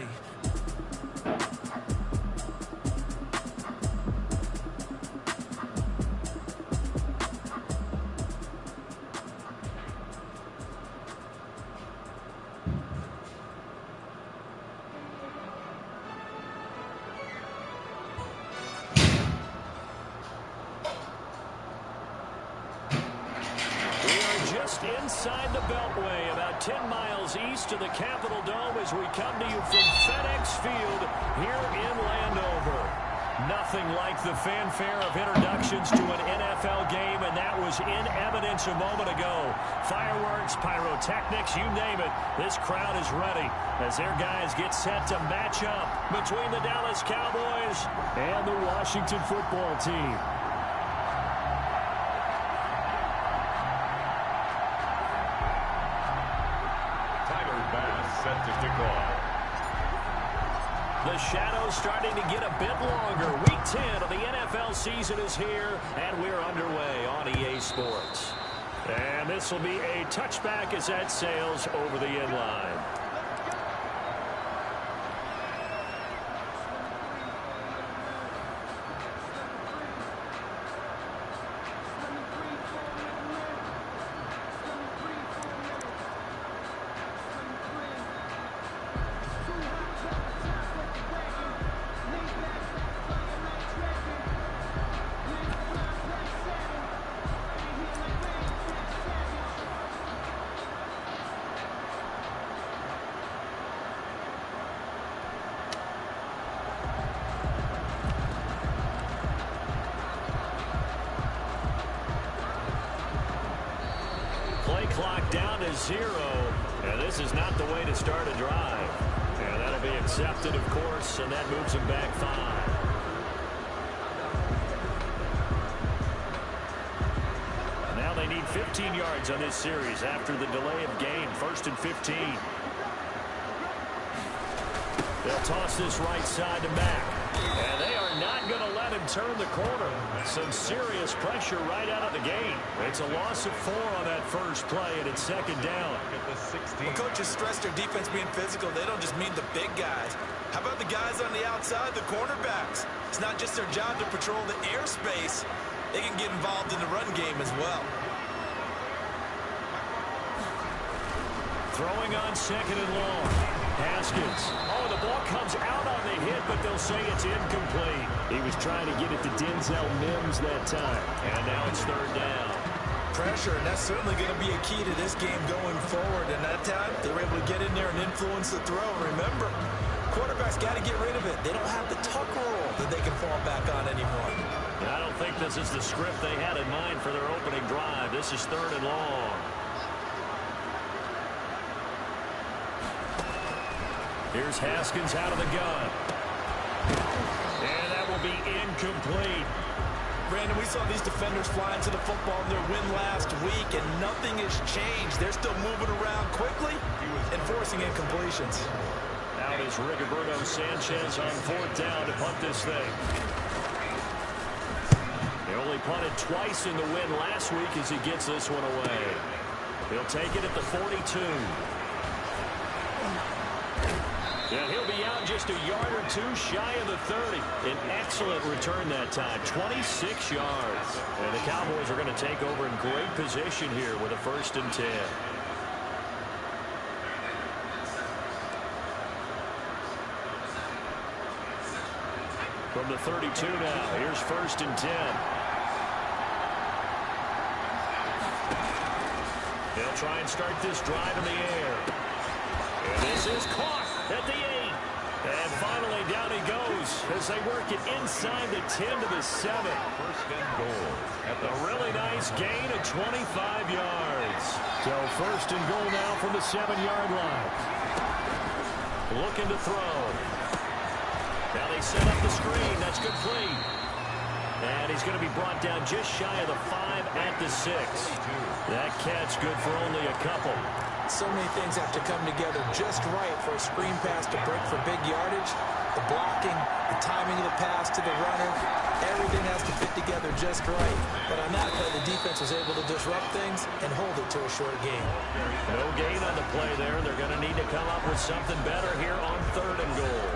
see. Just inside the Beltway, about 10 miles east of the Capitol Dome as we come to you from FedEx Field here in Landover. Nothing like the fanfare of introductions to an NFL game, and that was in evidence a moment ago. Fireworks, pyrotechnics, you name it. This crowd is ready as their guys get set to match up between the Dallas Cowboys and the Washington football team. Set to kick off. The shadow's starting to get a bit longer. Week 10 of the NFL season is here, and we're underway on EA Sports. And this will be a touchback as that sails over the end line. Play clock down to 0, and this is not the way to start a drive. And that'll be accepted, of course, and that moves them back 5. Now they need 15 yards on this series after the delay of game. 1st and 15. They'll toss this right side to Mack. And they are not going to let him turn the corner. Some serious pressure right out of the game. It's a loss of 4 on that first play, and it's 2nd down. When coaches stress their defense being physical, they don't just mean the big guys. How about the guys on the outside, the cornerbacks? It's not just their job to patrol the airspace. They can get involved in the run game as well. Throwing on 2nd and long. Haskins. Oh, the ball comes out on the hit, but they'll say it's incomplete. He was trying to get it to Denzel Mims that time. And now it's 3rd down. Pressure, and that's certainly going to be a key to this game going forward. And that time, they were able to get in there and influence the throw. Remember, quarterbacks got to get rid of it. They don't have the tuck rule that they can fall back on anymore. I don't think this is the script they had in mind for their opening drive. This is 3rd and long. Here's Haskins out of the gun. And that will be incomplete. Brandon, we saw these defenders fly into the football in their win last week, and nothing has changed. They're still moving around quickly and forcing incompletions. Out is Rigoberto Sanchez on 4th down to punt this thing. They only punted twice in the win last week as he gets this one away. He'll take it at the 42. And he'll be out just a yard or 2 shy of the 30. An excellent return that time, 26 yards. And the Cowboys are going to take over in great position here with a 1st and 10. From the 32 now, here's 1st and 10. They'll try and start this drive in the air. And this is caught at the 8. And finally down he goes as they work it inside the 10 to the 7. 1st and goal. A really nice gain of 25 yards. So 1st and goal now from the 7-yard line. Looking to throw. Now they set up the screen. That's complete. And he's going to be brought down just shy of the 5 at the 6. That catch good for only a couple. So many things have to come together just right for a screen pass to break for big yardage. The blocking, the timing of the pass to the runner. Everything has to fit together just right. But on that play, the defense was able to disrupt things and hold it to a short game. No gain on the play there. They're going to need to come up with something better here on 3rd and goal.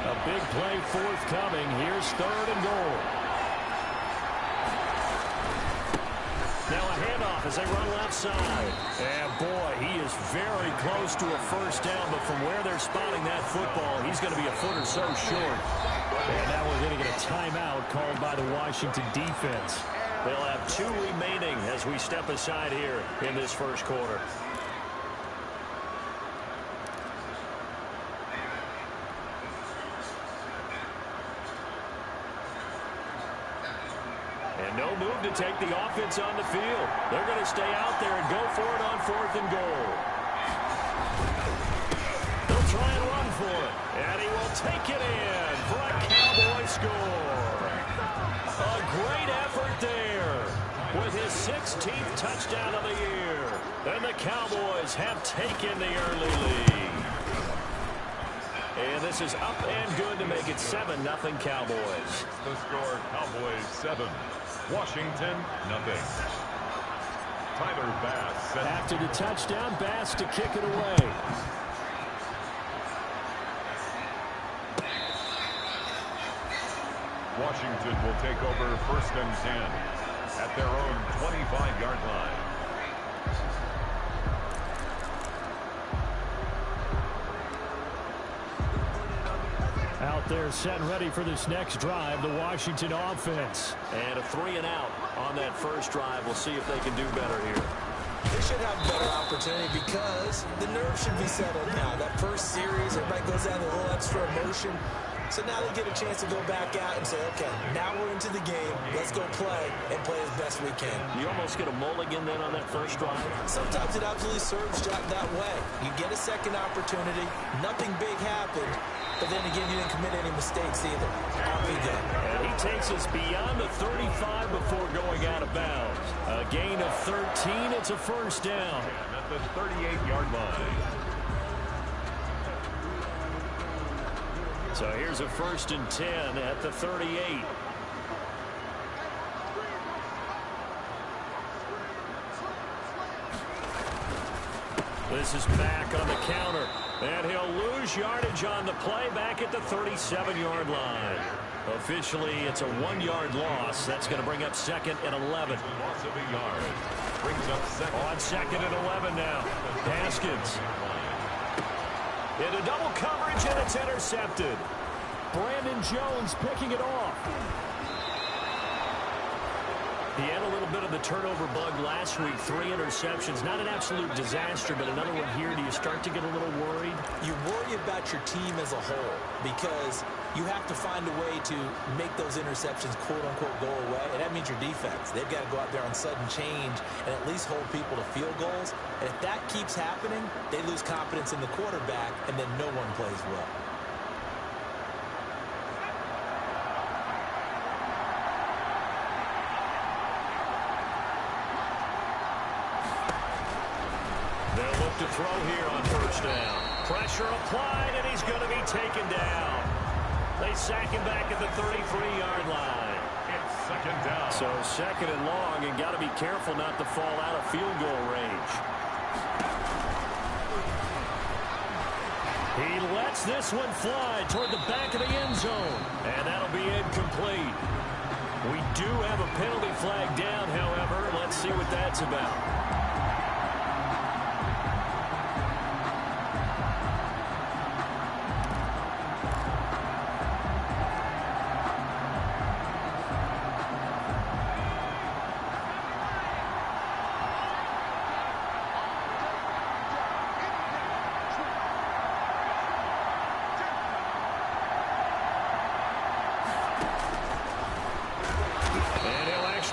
A big play forthcoming. Here's 3rd and goal. Now a handoff as they run left side. And boy, he is very close to a first down, but from where they're spotting that football, he's going to be a foot or so short. And now we're going to get a timeout called by the Washington defense. They'll have 2 remaining as we step aside here in this first quarter. No move to take the offense on the field. They're going to stay out there and go for it on 4th and goal. They'll try and run for it. And he will take it in for a Cowboy score. A great effort there with his 16th touchdown of the year. And the Cowboys have taken the early lead. And this is up and good to make it 7-0 Cowboys. The score, Cowboys 7. Washington, nothing. Tyler Bass set. After the touchdown, Bass to kick it away. Washington will take over 1st and 10 at their own 25-yard line. Out there set and ready for this next drive, the Washington offense. And a 3 and out on that first drive. We'll see if they can do better here. They should have a better opportunity because the nerves should be settled now. That first series, everybody goes out with a little extra emotion. So now they get a chance to go back out and say, okay, now we're into the game. Let's go play and play as best we can. You almost get a mulligan then on that first drive. Sometimes it absolutely serves that way. You get a second opportunity. Nothing big happened. But then again, you didn't commit any mistakes either. Off you go. And he takes us beyond the 35 before going out of bounds. A gain of 13. It's a first down. At the 38-yard line. So here's a 1st and 10 at the 38. This is back on the counter. And he'll lose yardage on the play back at the 37-yard line. Officially, it's a 1-yard loss. That's going to bring up 2nd and 11. Loss of a yard. Brings up 2nd. On 2nd and 11 now. Haskins. Into double coverage, and it's intercepted. Brandon Jones picking it off. He had a little bit of the turnover bug last week. 3 interceptions. Not an absolute disaster, but another one here. Do you start to get a little worried? You worry about your team as a whole because you have to find a way to make those interceptions, quote-unquote, go away. And that means your defense. They've got to go out there on sudden change and at least hold people to field goals. And if that keeps happening, they lose confidence in the quarterback, and then no one plays well. To throw here on first down. Pressure applied, and he's going to be taken down. They sack him back at the 33-yard line. It's 2nd down. So 2nd and long, and got to be careful not to fall out of field goal range. He lets this one fly toward the back of the end zone, and that'll be incomplete. We do have a penalty flag down, however. Let's see what that's about.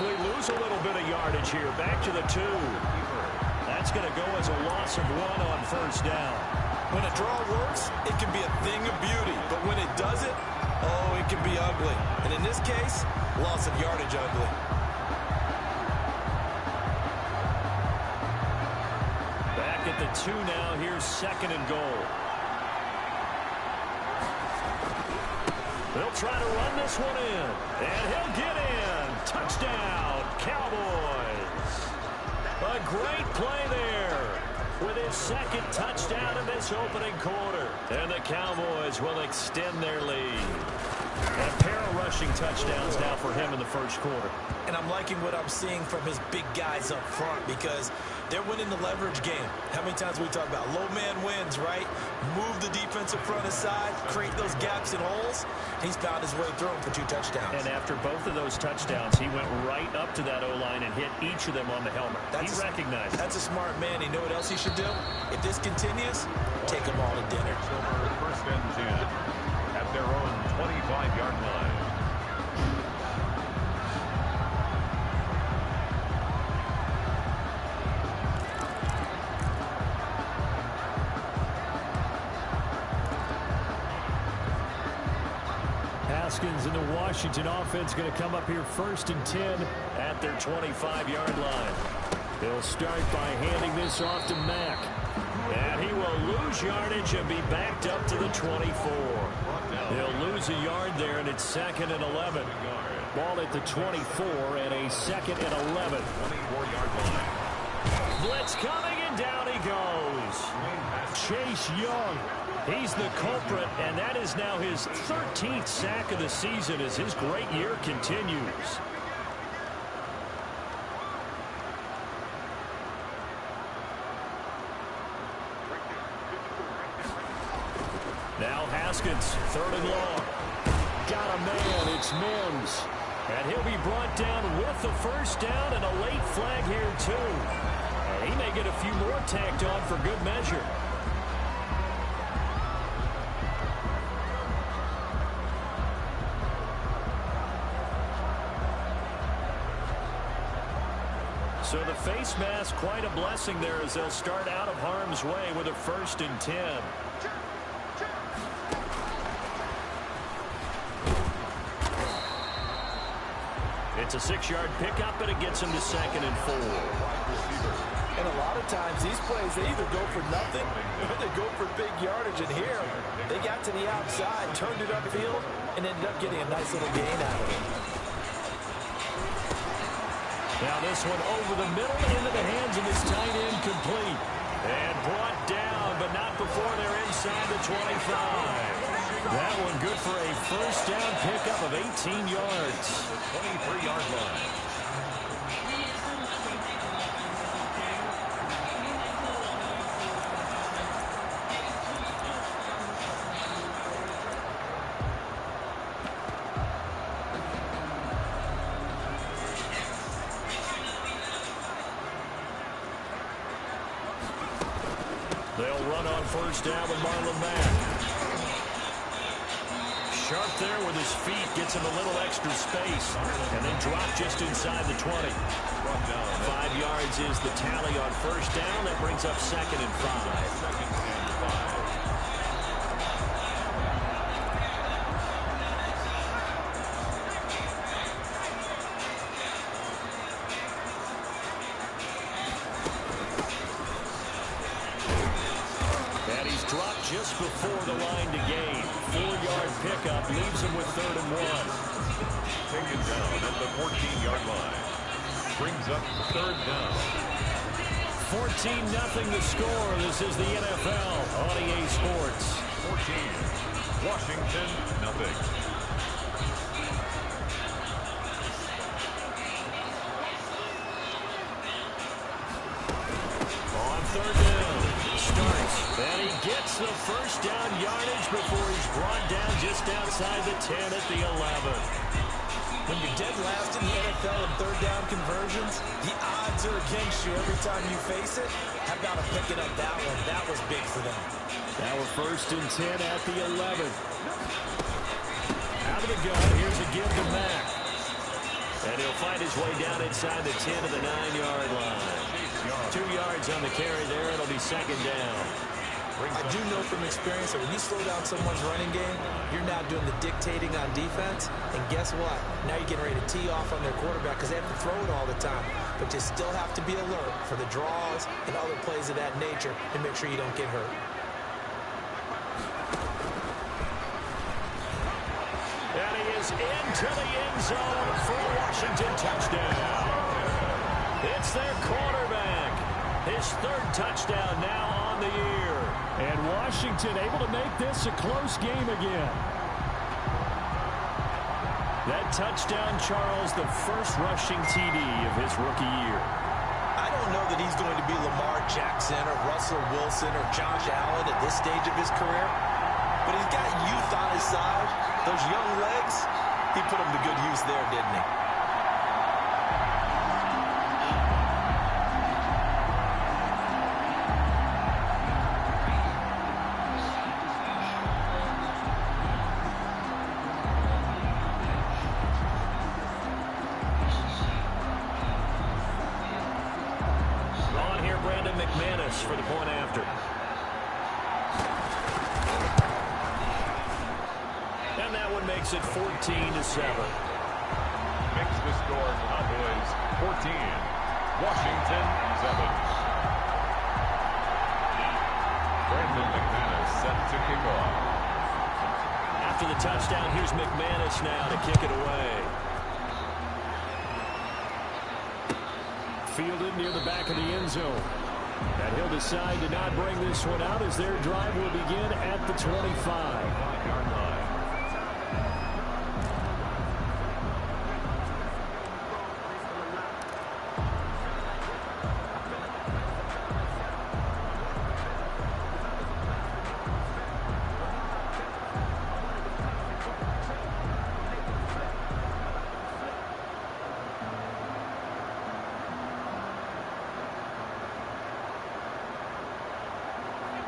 Lose a little bit of yardage here. Back to the 2. That's going to go as a loss of 1 on first down. When a draw works, it can be a thing of beauty. But when it doesn't, oh, it can be ugly. And in this case, loss of yardage ugly. Back back at the 2 now. Here's 2nd and goal. They'll try to run this one in. And he'll get in. Touchdown, Cowboys. A great play there with his 2nd touchdown in this opening quarter. And the Cowboys will extend their lead. And a pair of rushing touchdowns now for him in the first quarter. And I'm liking what I'm seeing from his big guys up front because they're winning the leverage game. How many times we talk about low man wins, right? Move the defensive front aside, create those gaps and holes. He's found his way through them for 2 touchdowns. And after both of those touchdowns, he went right up to that O-line and hit each of them on the helmet. He recognized it. That's a smart man. You know what else he should do? If this continues, take them all to dinner. First and 10 at their own 25-yard line. Haskins and the Washington offense going to come up here 1st and 10 at their 25-yard line. They'll start by handing this off to Mack. And he will lose yardage and be backed up to the 24. He'll lose a yard there, and it's 2nd and 11. Ball at the 24 and a 2nd and 11. 24-yard line. Blitz coming, and down he goes. Chase Young. He's the culprit, and that is now his 13th sack of the season as his great year continues. Now Haskins, 3rd and long. Got a man, it's Mims. And he'll be brought down with the first down and a late flag here too. And he may get a few more tacked on for good measure. So the face mask, quite a blessing there as they'll start out of harm's way with a 1st and 10. It's a 6-yard pickup, and it gets him to 2nd and 4. And a lot of times these plays, they either go for nothing or they go for big yardage. And here, they got to the outside, turned it upfield, and ended up getting a nice little gain out of it. Now this one over the middle into the hands of his tight end, complete. And brought down, but not before they're inside the 25. That one good for a first down pickup of 18 yards. 23-yard line. They'll run on first down with Marlon Mack. Sharp there with his feet, gets him a little extra space, and then drop just inside the 20. 5 yards is the tally on first down. That brings up 2nd and 5. Just before the line to gain. 4-yard pickup leaves him with 3rd and 1. Taken down at the 14-yard line. Brings up 3rd down. 14-0 the score. This is the NFL on EA Sports. 14. Washington, nothing. On 3rd down. Starts, and he gets the first down yardage before he's brought down just outside the 10 at the 11. When you're dead last in the NFL in 3rd down conversions, the odds are against you every time you face it. How about picking up that one? That was big for them. Now we're 1st and 10 at the 11. Out of the gun, here's a give to Mack. And he'll find his way down inside the 10 of the 9-yard line. 2 yards on the carry there. It'll be 2nd down. I do know from experience that when you slow down someone's running game, you're now doing the dictating on defense. And guess what? Now you're getting ready to tee off on their quarterback because they have to throw it all the time. but you still have to be alert for the draws and other plays of that nature and make sure you don't get hurt. And he is into the end zone for a Washington touchdown. It's their quarterback. His third touchdown now on the year. And Washington able to make this a close game again. That touchdown, Charles, the first rushing TD of his rookie year. I don't know that he's going to be Lamar Jackson or Russell Wilson or Josh Allen at this stage of his career, but he's got youth on his side. Those young legs, he put them to good use there, didn't he? For the point after. And that one makes it 14-7. Makes the score Cowboys 14, Washington 7. Brandon McManus set to kick off. After the touchdown, here's McManus now to kick it away. Fielded near the back of the end zone. And he'll decide to not bring this one out as their drive will begin at the 25-yard line.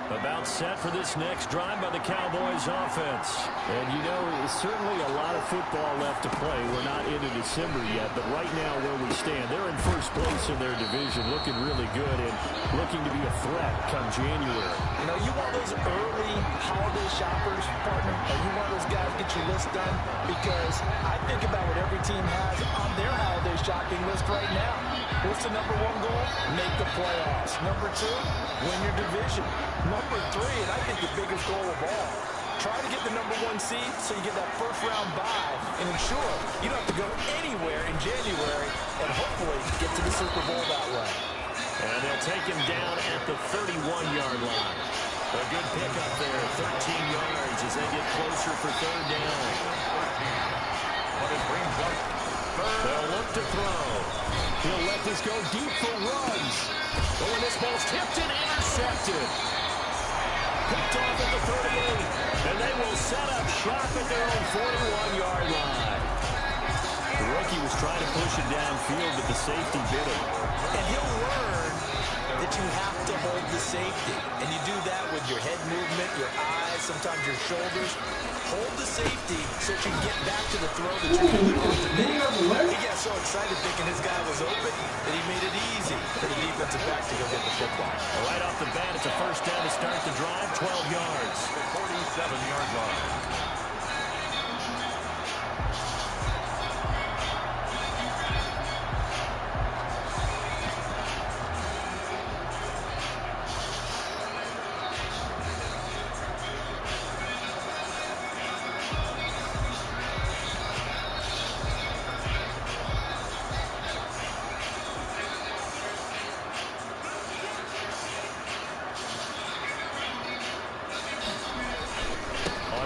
About set for this next drive by the Cowboys offense. And you know, there's certainly a lot of football left to play. We're not into December yet, but right now where we stand, they're in first place in their division, looking really good and looking to be a threat come January. You know, you want those early holiday shoppers, partner, or you want those guys to get your list done, because I think about what every team has on their holiday shopping list right now. What's the number one goal? Make the playoffs. Number two, win your division. Number three, and I think the biggest goal of all, try to get the number one seed so you get that first round bye and ensure you don't have to go anywhere in January and hopefully get to the Super Bowl that way. And they'll take him down at the 31-yard line. A good pickup there, 13 yards as they get closer for third down. But it brings up third. They'll look to throw. He'll let this go deep for runs. Oh, and this ball's tipped and intercepted. Picked off at the 38. And they will set up shop at their own 41-yard line. The rookie was trying to push it downfield, but the safety bit him. And he'll learn that you have to hold the safety. And you do that with your head movement, your eyes, sometimes your shoulders. Hold the safety so that you can get back to the throw that you really want to make. He got so excited thinking his guy was open that he made it easy for the defensive back to go get the football. Right off the bat, it's a first down to start the drive, 12 yards. 47-yard line.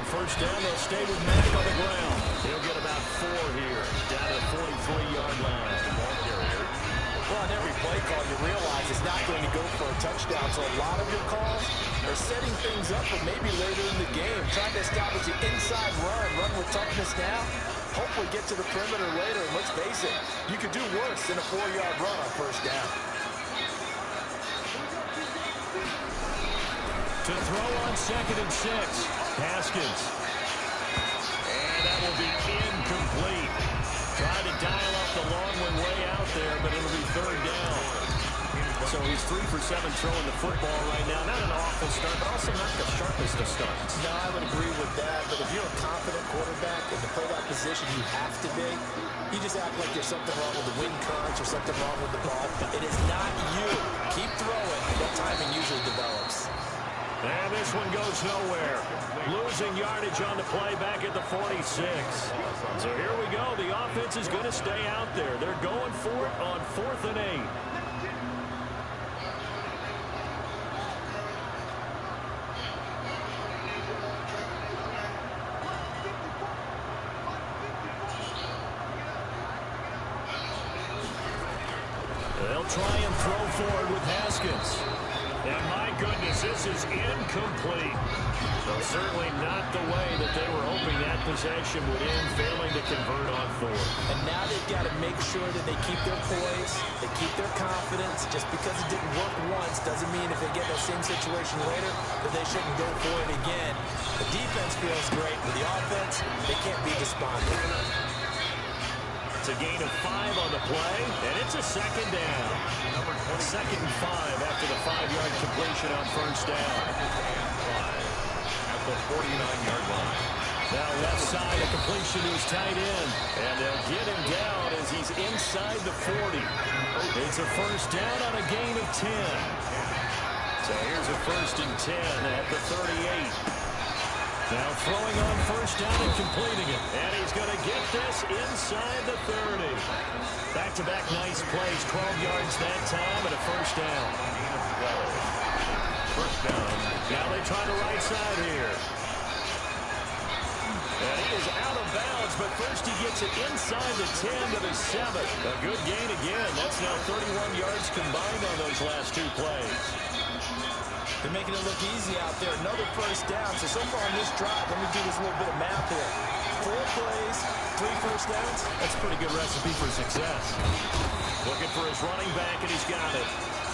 First down, they'll stay with Mack on the ground. He'll get about 4 here, down to the 43-yard line. Ball carrier. Well, on every play call, you realize it's not going to go for a touchdown, so a lot of your calls are setting things up for maybe later in the game, trying to establish an inside run with toughness now, hopefully get to the perimeter later, and let's face it, you could do worse than a 4-yard run on first down. To throw on 2nd and 6. Haskins. And that will be incomplete. Trying to dial up the long one way out there, but it'll be third down. So he's 3 for 7 throwing the football right now. Not an awful start, but also not the sharpest of starts. No, I would agree with that. But if you're a confident quarterback and to play that position, you have to be. You just act like there's something wrong with the wind currents or something wrong with the ball. It is not you. Keep throwing. That timing usually develops. And this one goes nowhere. Losing yardage on the play back at the 46. So here we go. The offense is going to stay out there. They're going for it on 4th and 8. They'll try and throw forward with Haskins. And my goodness, this is incomplete. Well, certainly not the way that they were hoping that possession would end, failing to convert on 4th. And now they've got to make sure that they keep their poise, they keep their confidence. Just because it didn't work once doesn't mean if they get that same situation later that they shouldn't go for it again. The defense feels great, but the offense, they can't be despondent. It's a gain of 5 on the play, and it's a 2nd down. 2nd and 5 after the 5-yard completion on 1st down. At the 49-yard line. Now left side, a completion to his tight end. And they'll get him down as he's inside the 40. It's a 1st down on a gain of 10. So here's a 1st and 10 at the 38. Now throwing on 1st down and completing it. And he's going to get this inside the 30. Back-to-back nice plays. 12 yards that time and a 1st down. 1st down. Now they try the right side here. And he is out of bounds, but first he gets it inside the 10 to the 7. A good gain again. That's now 31 yards combined on those last 2 plays. They're making it look easy out there. Another 1st down. So far on this drive, let me do this little bit of math here. 4 plays, 3 1st downs. That's a pretty good recipe for success. Looking for his running back, and he's got it.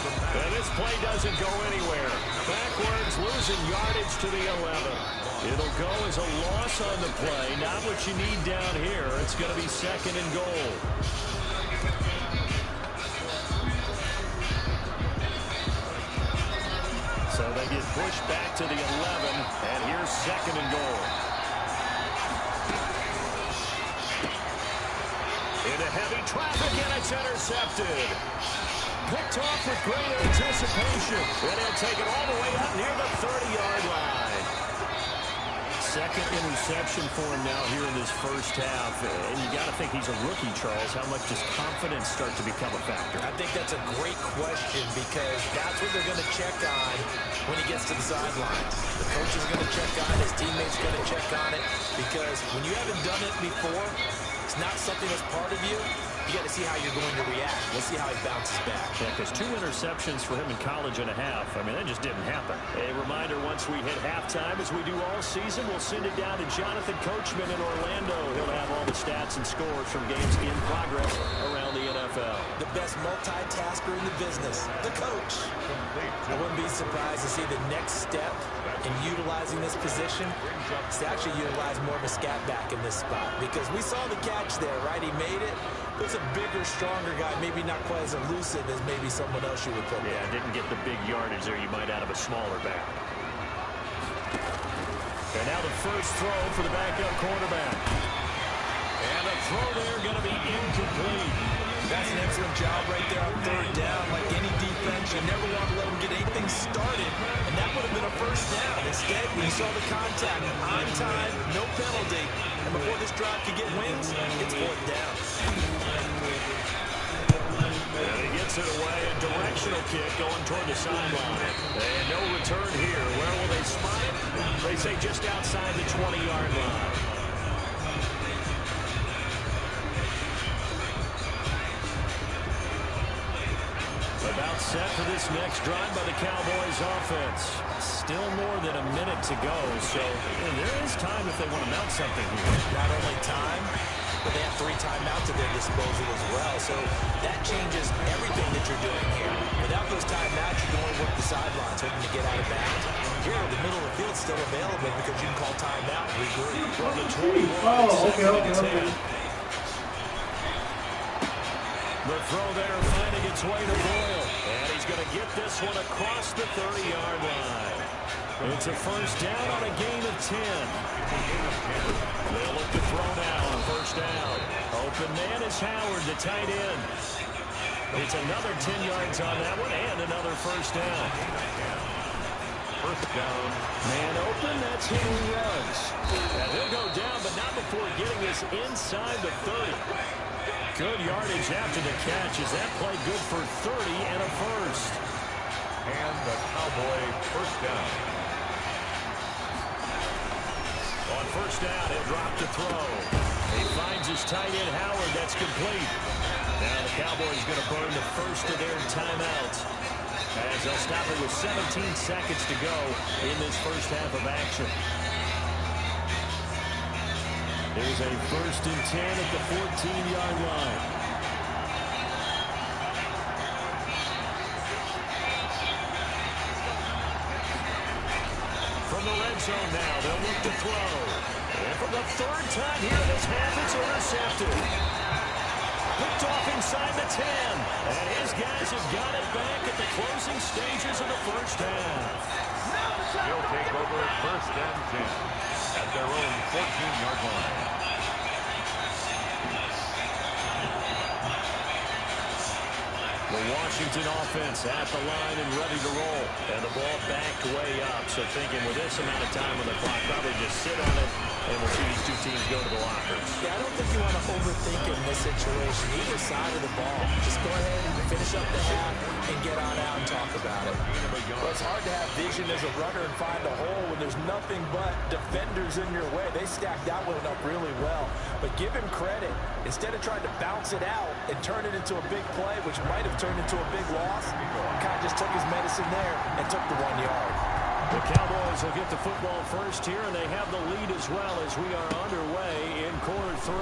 And this play doesn't go anywhere. Backwards, losing yardage to the 11. It'll go as a loss on the play. Not what you need down here. It's going to be 2nd and goal. So they get pushed back to the 11, and here's 2nd and goal. Into heavy traffic, and it's intercepted. Picked off with great anticipation. And he'll take it all the way up near the 30-yard line. 2nd interception for him now here in this 1st half. And you got to think he's a rookie, Charles. How much does confidence start to become a factor? I think that's a great question because that's what they're going to check on when he gets to the sidelines. The coach is going to check on it. His teammates are going to check on it because when you haven't done it before, it's not something that's part of you. You got to see how you're going to react. We'll see how he bounces back. Yeah, because 2 interceptions for him in college and a half. I mean, that just didn't happen. A reminder, once we hit halftime, as we do all season, we'll send it down to Jonathan Coachman in Orlando. He'll have all the stats and scores from games in progress around the NFL. The best multitasker in the business, the coach. I wouldn't be surprised to see the next step in utilizing this position is to actually utilize more of a scat back in this spot because we saw the catch there, right? He made it. But it's a bigger, stronger guy, maybe not quite as elusive as maybe someone else you would put there. Yeah, didn't get the big yardage there you might out of a smaller back. And now the first throw for the backup quarterback. And the throw there going to be incomplete. That's an excellent job right there on 3rd down. Like any defense, you never want to let them get anything started, and that would have been a 1st down. Instead, when you saw the contact, on time, no penalty, and before this drive could get wings, it's 4th down. And he gets it away, a directional kick going toward the sideline. And no return here. Where will they spot it? They say just outside the 20-yard line. About set for this next drive by the Cowboys offense. Still more than a minute to go, so there is time if they want to mount something here. Not only time, but they have 3 timeouts at their disposal as well, so that changes everything that you're doing here. Without those timeouts, you can only work the sidelines, hoping to get out of bounds. Here, the middle of the field's still available because you can call timeout and regroup. From the 21, okay. The throw there finding its way to Boyle. And he's going to get this one across the 30-yard line. It's a first down on a gain of 10. They'll look to throw now on first down. Open man is Howard, the tight end. It's another 10 yards on that one and another first down. First down. Man open, that's Henry Ruggs. And he'll go down, but not before getting this inside the 30. Good yardage after the catch as that play good for 30 and a first. And the Cowboy first down. On first down, he'll drop to throw. He finds his tight end Howard. That's complete. Now the Cowboys going to burn the first of their timeouts as they'll stop it with 17 seconds to go in this first half of action. There's a first and 10 at the 14-yard line. From the red zone now, they'll look to throw. And for the third time here in this half, it's intercepted. Picked off inside the 10. And his guys have got it back at the closing stages of the first half. He'll take over first and 10 at their own 14-yard line. The Washington offense at the line and ready to roll. And the ball backed way up. So thinking with this amount of time on the clock, probably just sit on it, and we'll see these two teams go to the lockers. Yeah, I don't think you want to overthink it in this situation. Either side of the ball. Just go ahead and finish up the half and get on out and talk about it. Well, it's hard to have vision as a runner and find a hole when there's nothing but defenders in your way. They stacked that one up really well. But give him credit. Instead of trying to bounce it out and turn it into a big play, which might have turned into a big loss, kind of just took his medicine there and took the 1 yard. The Cowboys will get the football first here, and they have the lead as well as we are underway in quarter 3.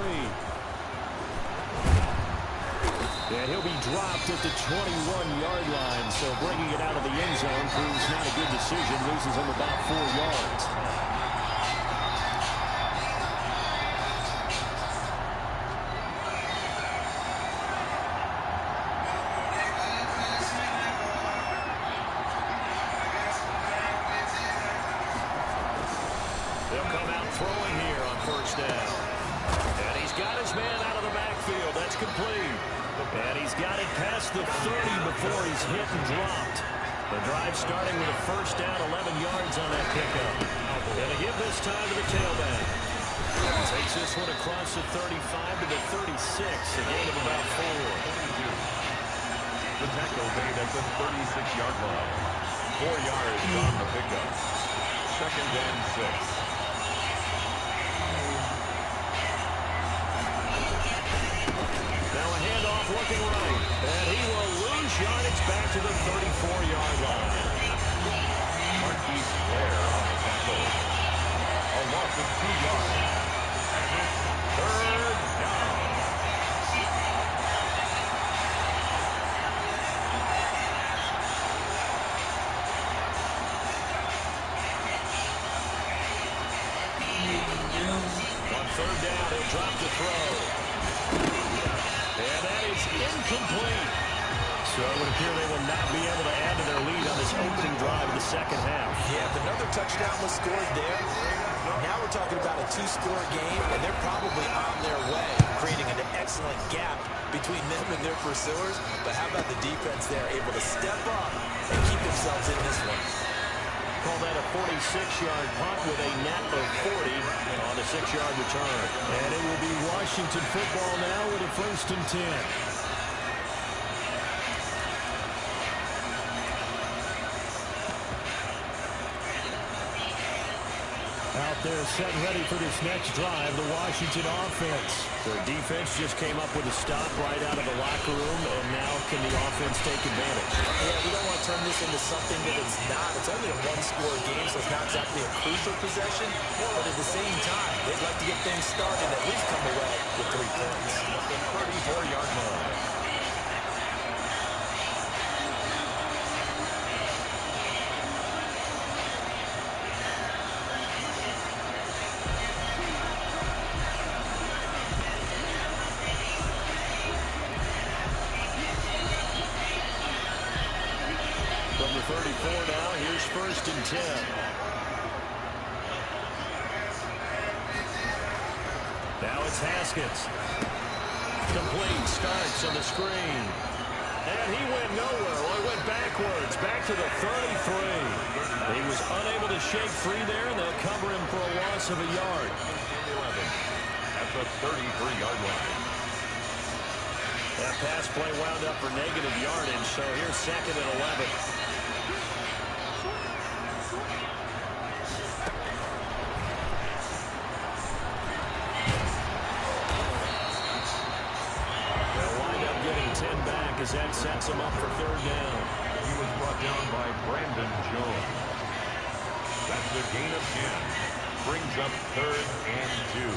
And he'll be dropped at the 21-yard line, so bringing it out of the end zone proves not a good decision, loses him about 4 yards. They'll come out throwing here on first down. And he's got his man out of the backfield. That's complete. And he's got it past the 30 before he's hit and dropped. The drive starting with a first down, 11 yards on that pickup. Going to give this time to the tailback. Takes this one across the 35 to the 36, a gain of about 4. The tackle made at the 36-yard line. 4 yards on the pickup. Second and 6. Now a handoff looking right. And he will lose yardage back to the 34-yard line. Marquise Blair on the tackle. A loss of 2 yards. And it's third down. On third down, he'll drop the throw. And that is incomplete. So it would appear they will not be able to add to their lead on this opening drive of the second half. Yeah, if another touchdown was scored there, now we're talking about a 2-score game, and they're probably on their way, creating an excellent gap between them and their pursuers. But how about the defense there, able to step up and keep themselves in this one? Call that a 46-yard punt with a net of 40 on a 6-yard return. And it will be Washington football now with a first and 10. Out there set and ready for this next drive, the Washington offense. Their defense just came up with a stop right out of the locker room, and now can the offense take advantage? Yeah, we don't want to turn this into something that it's not. It's only a 1-score game, so it's not exactly a crucial possession. But at the same time, they'd like to get things started and at least come away with 3 points. The 34-yard line. now. Here's 1st and 10. Now it's Haskins. Complete. Starts on the screen. And he went nowhere. Well, he went backwards. Back to the 33. He was unable to shake free there, and they'll cover him for a loss of a yard. 11 at the 33-yard line. That pass play wound up for negative yardage, so here's 2nd and 11. They'll wind up getting 10 back as that sets them up for 3rd down. He was brought down by Brandon Jones. That's a gain of 10. Brings up 3rd and 2.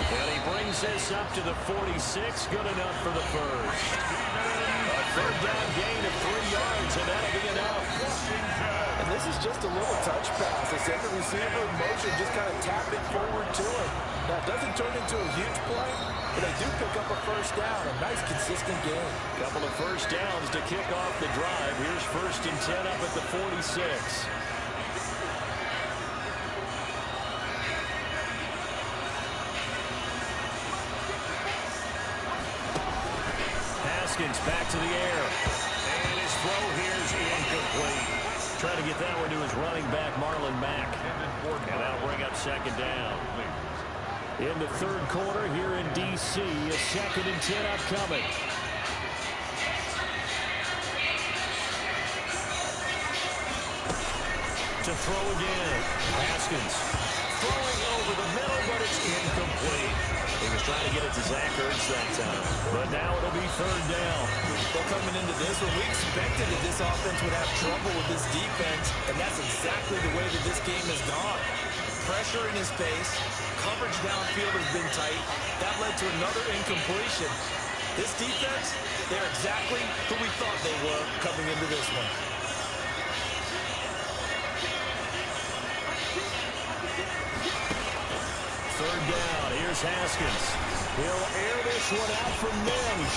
And he brings this up to the 46. Good enough for the first. A 3rd down gain of 3 yards, and that'll be enough. And this is just a little touch pass. They send the receiver in motion, just kind of tap it forward to him. Now, it doesn't turn into a huge play, but they do pick up a 1st down. A nice, consistent game. Couple of 1st downs to kick off the drive. Here's 1st and 10 up at the 46. Haskins back to the air. And his throw here's incomplete. Trying to get that one to his running back, Marlon Mack. And that'll bring up 2nd down. In the 3rd quarter here in D.C., a 2nd and 10 upcoming. To throw again. Haskins throwing over the middle, but it's incomplete. He was trying to get it to Zach Ertz that time. But now it'll be 3rd down. Well, coming into this one, we expected that this offense would have trouble with this defense, and that's exactly the way that this game has gone. Pressure in his face. Coverage downfield has been tight. That led to another incompletion. This defense, they're exactly who we thought they were coming into this one. Third down. Here's Haskins. He'll air this one out from Mims.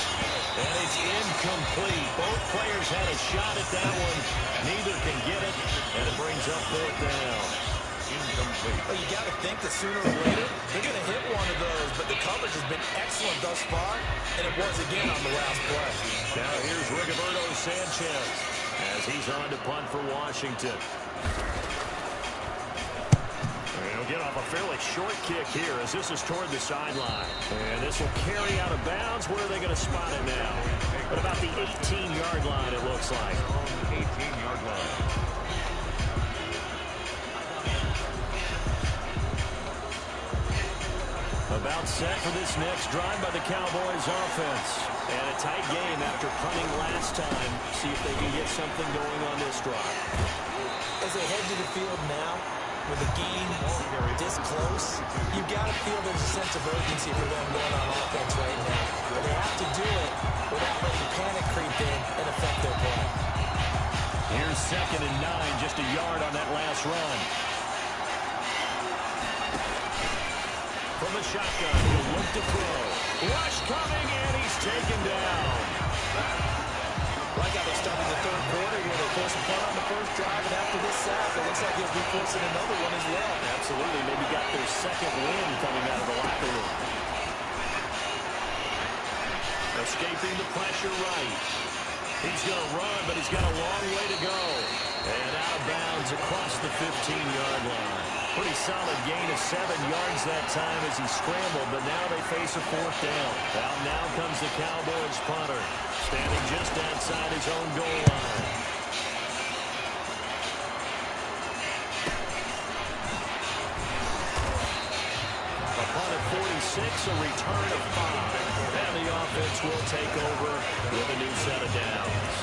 And it's incomplete. Both players had a shot at that one. Neither can get it. And it brings up 4th down. Incomplete. Well, you got to think that sooner or later, they're going to hit one of those. But the coverage has been excellent thus far. And it was again on the last play. Now here's Rigoberto Sanchez as he's on to punt for Washington. He'll get off a fairly short kick here as this is toward the sideline. And this will carry out of bounds. Where are they going to spot it now? At about the 18-yard line, it looks like. 18-yard line. About set for this next drive by the Cowboys offense. And a tight game after punting last time. See if they can get something going on this drive. As they head to the field now, with the game this close, you've got to feel there's a sense of urgency for them going on offense right now. But they have to do it without letting panic creep in and affect their play. Here's 2nd and 9, just a yard on that last run. From the shotgun, he'll look to throw. Rush coming, and he's taken down. Like how they started the 3rd quarter where they forced a punt on the first drive, and after this sack, it looks like he'll be forcing another one as well. Absolutely. Maybe got their 2nd win coming out of the locker room. Escaping the pressure right. He's going to run, but he's got a long way to go. And out of bounds across the 15-yard line. Pretty solid gain of 7 yards that time as he scrambled, but now they face a 4th down. Out now comes the Cowboys punter, standing just outside his own goal line. A punt at 46, a return of 5. And the offense will take over with a new set of downs.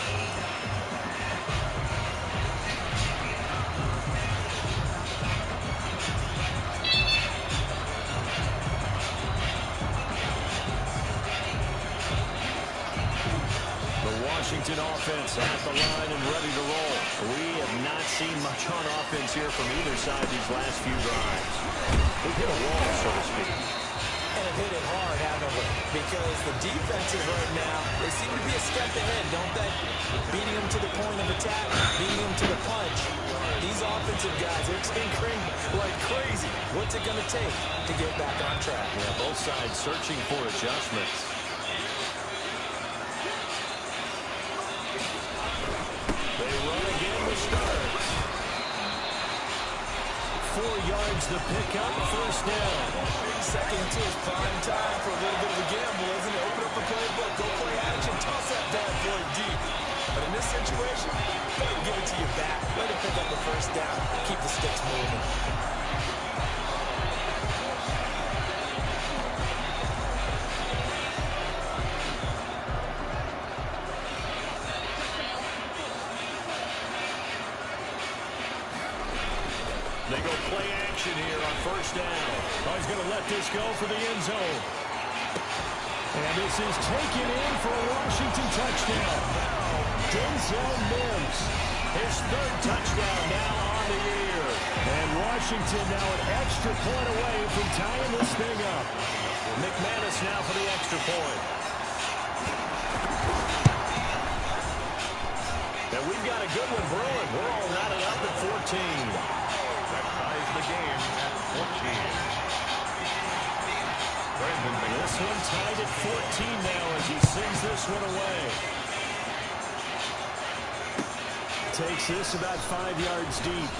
Washington offense at the line and ready to roll. We have not seen much on offense here from either side these last few drives. We've hit a wall, so to speak. And have hit it hard, haven't we? Because the defenses right now, they seem to be a step ahead, don't they? Beating them to the point of attack, beating them to the punch. These offensive guys, they're tinkering like crazy. What's it going to take to get back on track? Yeah, both sides searching for adjustments. They run again to start. 4 yards the pickup, first down. Second and 2 is prime time for a little bit of a gamble, isn't it? Open up the playbook, go play action, toss that bad boy deep. But in this situation, let him give it to you back. Let him pick up the first down. Keep the sticks moving. They go play action here on first down. Oh, he's going to let this go for the end zone. And this is taken in for a Washington touchdown. Denzel Mims, his 3rd touchdown now on the year. And Washington now an extra point away from tying this thing up. McManus now for the extra point. And we've got a good one brewing. We're all knotted up at 14. The game at 14. This one tied at 14 now as he sends this one away. Takes this about 5 yards deep.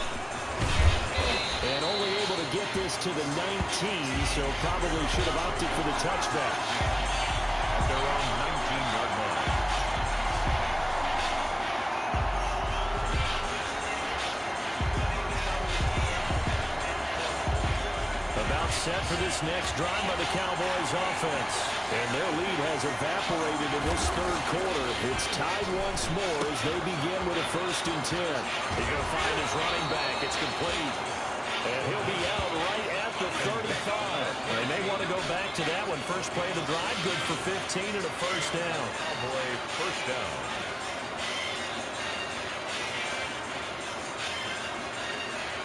And only able to get this to the 19, so probably should have opted for the touchback. At their own 19-yard line. Set for this next drive by the Cowboys offense. And their lead has evaporated in this 3rd quarter. It's tied once more as they begin with a 1st and 10. He's going to find his running back. It's complete. And he'll be out right at the 35. They may want to go back to that one. First play of the drive, good for 15 and a first down. Cowboy first down.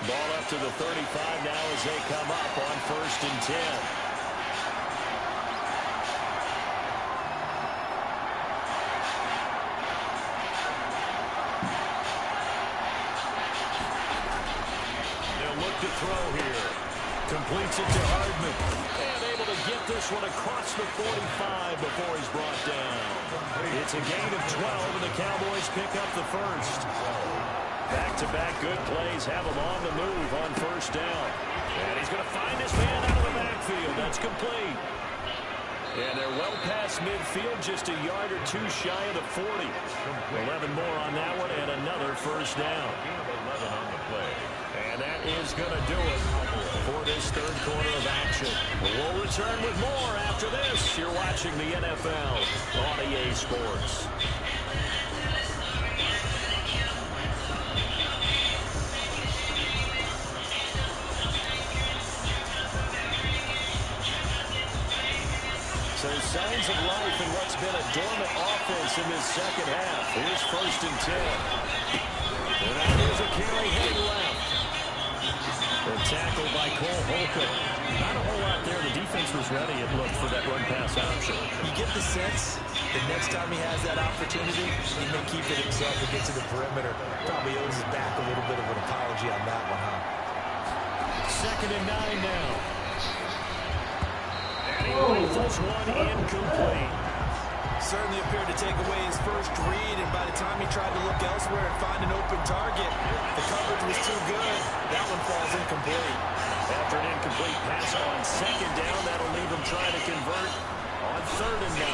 Ball up to the 35 now as they come up on 1st and 10. They'll look to throw here. Completes it to Hardman. And able to get this one across the 45 before he's brought down. It's a gain of 12, and the Cowboys pick up the first. Back-to-back good plays have him on the move on first down. And he's going to find his man out of the backfield. That's complete. And they're well past midfield, just a yard or two shy of the 40. 11 more on that one, and another first down. 11 on the play. And that is going to do it for this 3rd quarter of action. We'll return with more after this. You're watching the NFL on EA Sports. So signs of life in what's been a dormant offense in this 2nd half. Here's 1st and 10. And now there's a carry heading left. The tackle by Cole Holcomb. Not a whole lot there. The defense was ready, it looked, for that run-pass option. You get the sense that next time he has that opportunity, he may keep it himself and get to the perimeter. Probably owes his back a little bit of an apology on that one, huh? 2nd and 9 now. And he rifles one incomplete. Certainly appeared to take away his first read, and by the time he tried to look elsewhere and find an open target, the coverage was too good. That one falls incomplete. After an incomplete pass on 2nd down, that'll leave him trying to convert on 3rd and 9.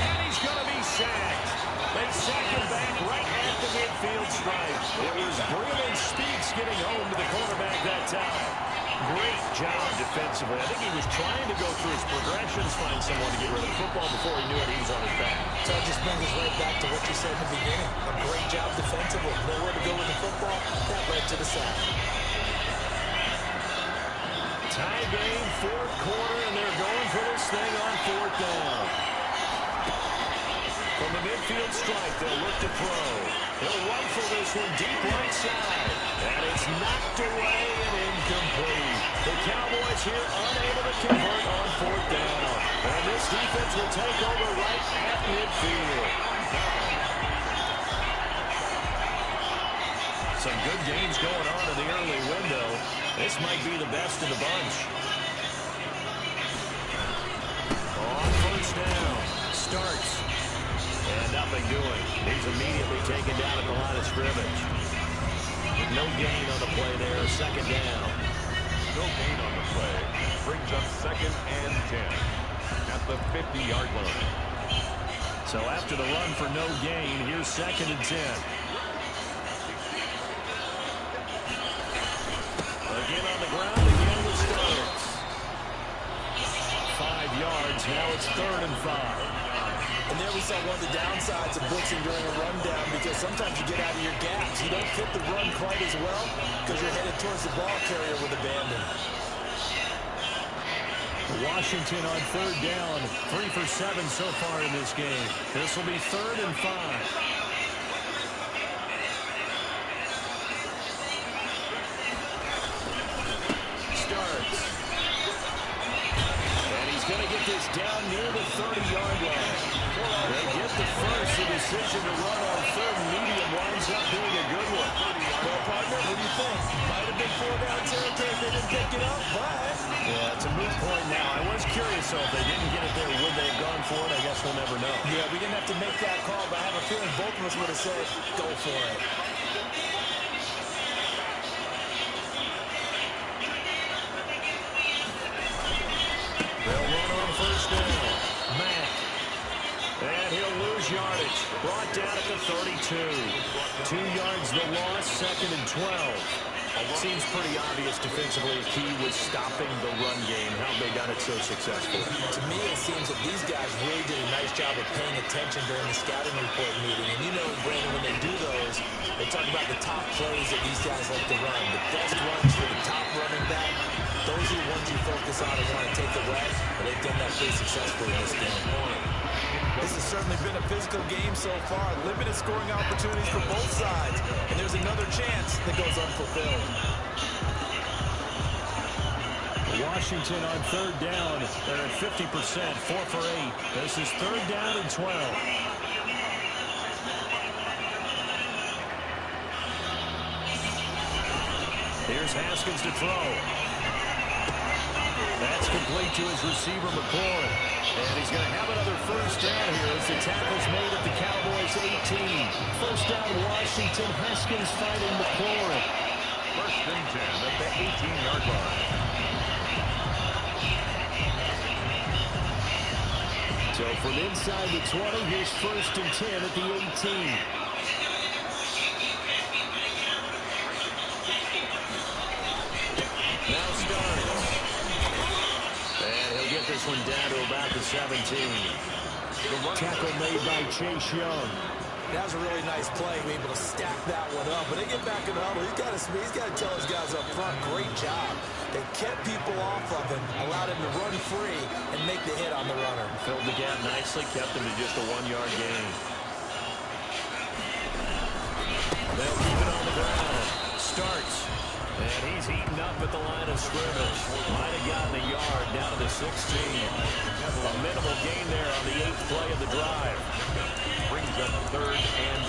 And he's going to be sacked. They sack him back right at the midfield stripe. It was Breland Speaks getting home to the quarterback that time. Great job defensively. I think he was trying to go through his progressions, find someone to get rid of the football before he knew it. He was on his back. So it just brings us right back to what you said in the beginning. A great job defensively. Nowhere to go with the football. That led to the sack. Tie game, 4th quarter, and they're going for this thing on 4th down. From the midfield stripe, they'll look to throw. He'll rifle this one deep right side. And it's knocked away and incomplete. The Cowboys here unable to convert on 4th down. And this defense will take over right at midfield. Some good games going on in the early window. This might be the best in the bunch. On 1st down, starts. And nothing doing. He's immediately taken down at the line of scrimmage. No gain on the play there, 2nd down. No gain on the play. Brings up 2nd and 10 at the 50-yard line. So after the run for no gain, here's 2nd and 10. Again on the ground, again with Starks. 5 yards, now it's 3rd and 5. And there we saw one of the downsides of blitzing during a rundown, because sometimes you get out of your gaps. You don't fit the run quite as well because you're headed towards the ball carrier with abandon. Washington on 3rd down. 3 for 7 so far in this game. This will be 3rd and 5. Going to get this down near the 30-yard line. They get the first. The decision to run on 3rd and medium winds up being a good one. Well, partner, what do you think? Might have been 4-down territory if they didn't pick it up, but... Yeah, it's a moot point now. I was curious, though, if they didn't get it there, would they have gone for it? I guess we'll never know. Yeah, we didn't have to make that call, but I have a feeling both of us would have said, go for it. They'll run on 1st down. Mack. And he'll lose yardage. Brought down at the 32. 2 yards the loss, 2nd and 12. Seems pretty obvious defensively a key was stopping the run game. How they got it so successful. To me, it seems that these guys really did a nice job of paying attention during the scouting report meeting. And you know, Brandon, when they do those, they talk about the top plays that these guys like to run. The best runs for the top running back. Those are the ones you focus on and want to take away, but they've done that pretty successfully in this game. This has certainly been a physical game so far. Limited scoring opportunities for both sides, and there's another chance that goes unfulfilled. Washington on 3rd down. They're at 50%, 4 for 8. This is 3rd down and 12. Here's Haskins to throw. That's complete to his receiver, McLaurin. And he's going to have another 1st down here as the tackle's made at the Cowboys' 18. 1st down, Washington. Haskins finding McLaurin. 1st and 10 at the 18-yard line. So from inside the 20, here's 1st and 10 at the 18. Now Starks. And he'll get this one down to about the 17. Tackle made by Chase Young. That was a really nice play. We were able to stack that one up. But they get back in the huddle. He's got to tell his guys up front, great job. They kept people off of him, allowed him to run free and make the hit on the runner. Filled the gap nicely, kept him to just a 1-yard gain. They'll keep it on the ground. Starts. And he's heating up at the line of scrimmage. Might have gotten a yard down to the 16. A minimal gain there on the 8th play of the drive. Brings up 3rd and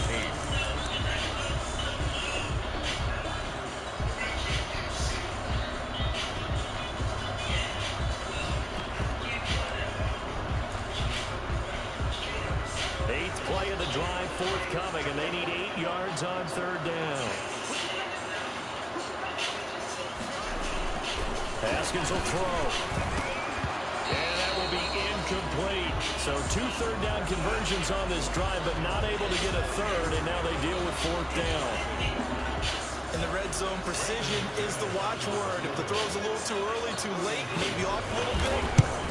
8. Eighth play of the drive forthcoming, and they need 8 yards on 3rd down. Haskins will throw. And that will be incomplete. So 2 third-down conversions on this drive, but not able to get a 3rd, and now they deal with 4th down. In the red zone, precision is the watchword. If the throw's a little too early, too late, maybe off a little bit,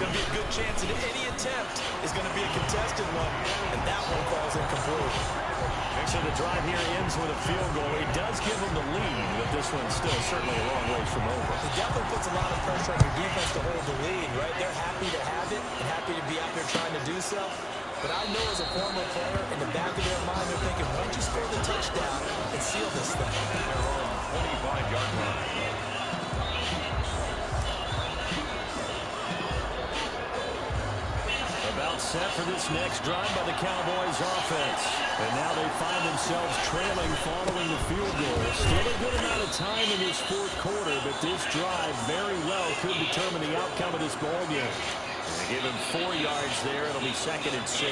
going to be a good chance that any attempt is going to be a contested one, and that one falls incomplete. So the drive here ends with a field goal. It does give them the lead, but this one's still certainly a long ways from over. It definitely puts a lot of pressure on your defense to hold the lead, right? They're happy to have it and happy to be out there trying to do so. But I know as a former player, in the back of their mind, they're thinking, why don't you spare the touchdown and seal this thing? They're on 25-yard line. set for this next drive by the Cowboys offense. And now they find themselves trailing following the field goal. Still a good amount of time in this fourth quarter, but this drive very well could determine the outcome of this ballgame. They give him 4 yards there. It'll be 2nd and 6.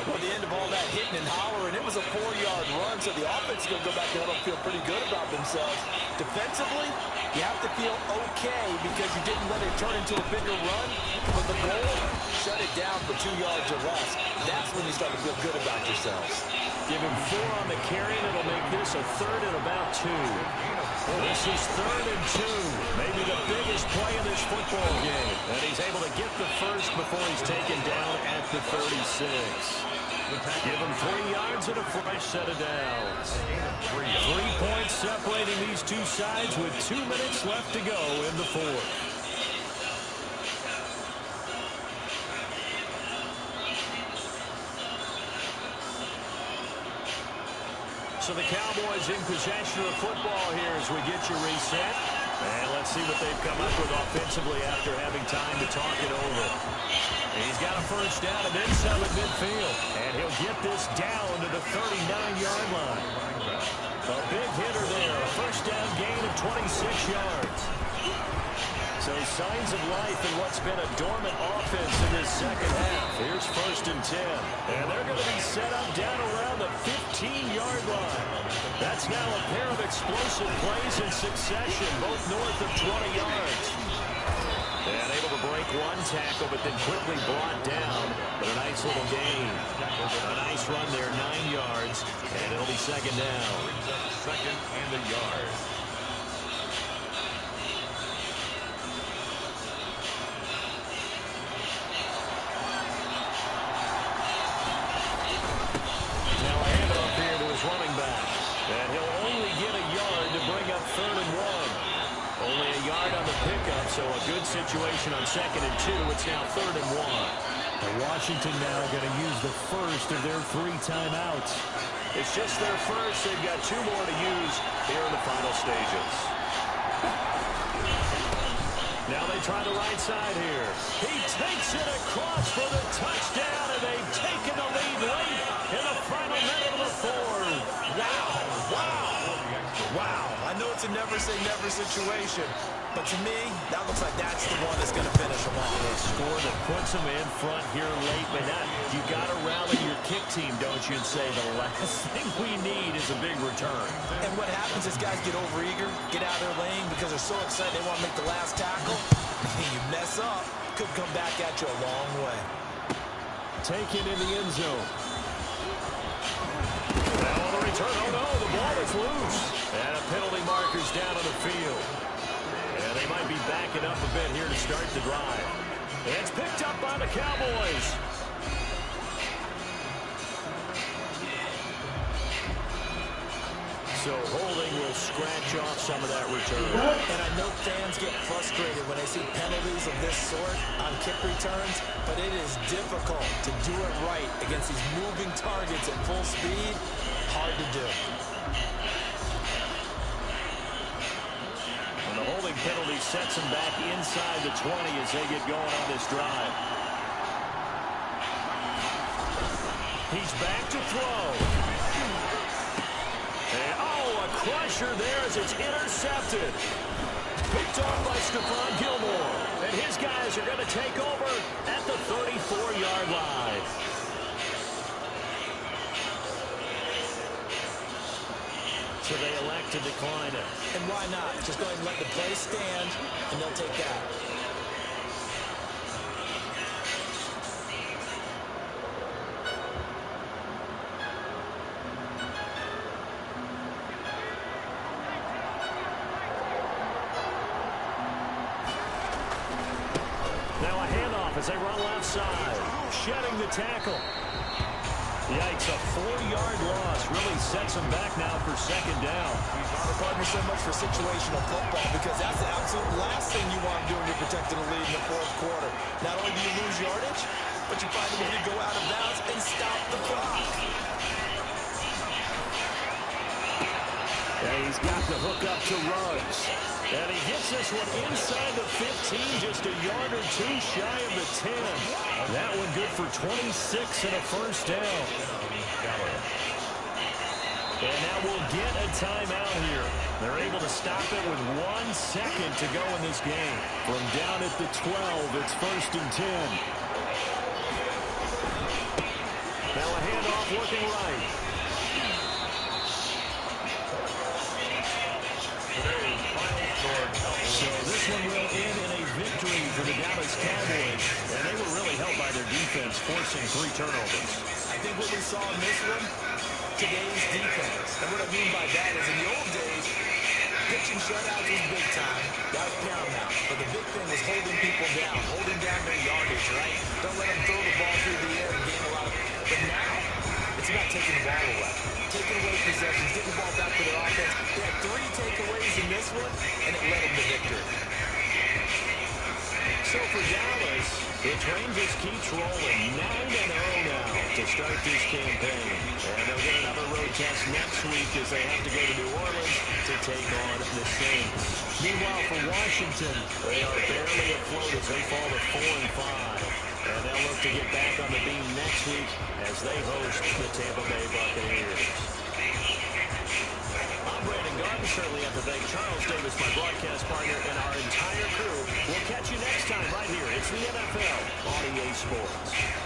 At the end of all that hitting and hollering, it was a 4-yard run, so the offense is going to go back there and feel pretty good about themselves. Defensively, you have to feel okay because you didn't let it turn into a bigger run. But the goal, shut it down for 2 yards or less. That's when you start to feel good about yourselves. Give him 4 on the carry, and it'll make this a 3rd and about 2. This is 3rd and 2. Maybe the biggest play in this football game. And he's able to get the first before he's taken down at the 36. Give him 3 yards and a fresh set of downs. 3 points separating these two sides with 2 minutes left to go in the fourth. So the Cowboys in possession of football here as we get you reset. And let's see what they've come up with offensively after having time to talk it over. He's got a first down and then some at midfield. And he'll get this down to the 39-yard line. A big hitter there. A first down gain of 26 yards. So signs of life in what's been a dormant offense in this second half. Here's 1st and 10. And they're going to be set up down around the 15-yard line. That's now a pair of explosive plays in succession, both north of 20 yards. And able to break one tackle, but then quickly brought down. But a nice little gain. A nice run there, 9 yards. And it'll be 2nd down. 2nd and a yard. Running back. And he'll only get a yard to bring up 3rd and 1. Only a yard on the pickup, so a good situation on 2nd and 2. It's now 3rd and 1. And Washington now going to use the first of their 3 timeouts. It's just their first. They've got 2 more to use here in the final stages. Now they try the right side here. He takes it across for the touchdown, and they've taken the lead late in the final minute of the fourth. Wow, wow, wow. I know it's a never-say-never situation, but to me, that looks like that's the one that's going to finish them off. A score that puts them in front here late, but now you got to rally your kick team, don't you, and say the last thing we need is a big return. And what happens is guys get overeager, get out of their lane because they're so excited they want to make the last tackle. You mess up, could come back at you a long way. Taken in the end zone. Now on the return, oh no, the ball is loose. And a penalty marker's down on the field. And they might be backing up a bit here to start the drive. And it's picked up by the Cowboys. So holding will scratch off some of that return. And I know fans get frustrated when they see penalties of this sort on kick returns, but it is difficult to do it right against these moving targets at full speed. Hard to do. And the holding penalty sets them back inside the 20 as they get going on this drive. He's back to throw. And, oh, a crusher there as it's intercepted. Picked off by Stephon Gilmore. And his guys are going to take over at the 34-yard line. So they elect to decline it. And why not? Just go ahead and let the play stand, and they'll take that. Now a handoff as they run left side. Shedding the tackle. Yikes, a 4-yard loss really sets them back now for 2nd down. Partner, so much for situational football because that's the absolute last thing you want to do when you're protecting a lead in the fourth quarter. Not only do you lose yardage, but you find a way to go out of bounds and stop the clock. And he's got the hook up to Ruggs. And he gets this one inside the 15, just a yard or two shy of the 10. That one good for 26 and a first down. And now we'll get a timeout here. They're able to stop it with 1 second to go in this game. From down at the 12, it's first and 10. Now a handoff looking right. So this one will end in a victory for the Dallas Cowboys. And they were really helped by their defense, forcing 3 turnovers. I think what we saw in this one, today's defense. And what I mean by that is in the old days, pitching shutouts was big time. That was paramount. But the big thing was holding people down, holding down their yardage, right? Don't let them throw the ball through the air and gain a lot of... But now, it's about taking the ball away. Taking away possessions, getting the ball back to their offense. They had 3 takeaways in this one, and it led them to victory. So for Dallas, the train just keeps rolling. 9-0 now to start this campaign. And they'll get another road test next week as they have to go to New Orleans to take on the Saints. Meanwhile, for Washington, they are barely afloat as they fall to 4-5. And they'll look to get back on the beam next week as they host the Tampa Bay Buccaneers. I'm Brandon Garden. Certainly have to thank Charles Davis, my broadcast partner, and our entire crew. We'll catch you next time right here. It's the NFL on EA Sports.